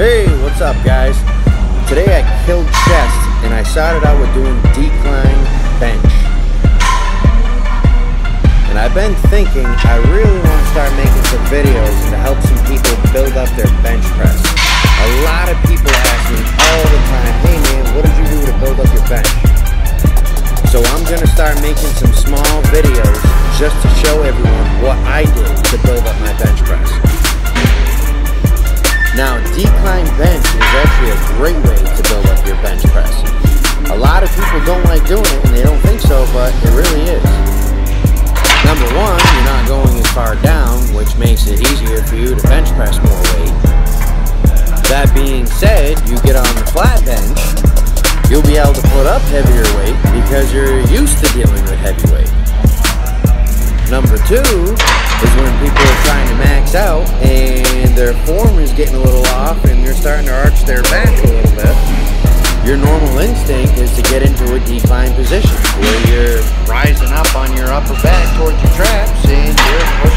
Hey, what's up guys? Today I killed chest and I started out with doing decline bench. And I've been thinking I really want to start making some videos to help some people build up their bench press. A lot of people ask me all the time, hey man, what did you do to build up your bench? So I'm going to start making some small videos just to show everyone what I did to build up my bench press. Now, decline bench is actually a great way to build up your bench press. A lot of people don't like doing it and they don't think so, but it really is. Number one, you're not going as far down, which makes it easier for you to bench press more weight. That being said, you get on the flat bench, you'll be able to put up heavier weight because you're used to dealing with heavy weight. Number two is when people are trying to max out and their form is getting a little off and they're starting to arch their back a little bit. Your normal instinct is to get into a decline position where you're rising up on your upper back towards your traps and you're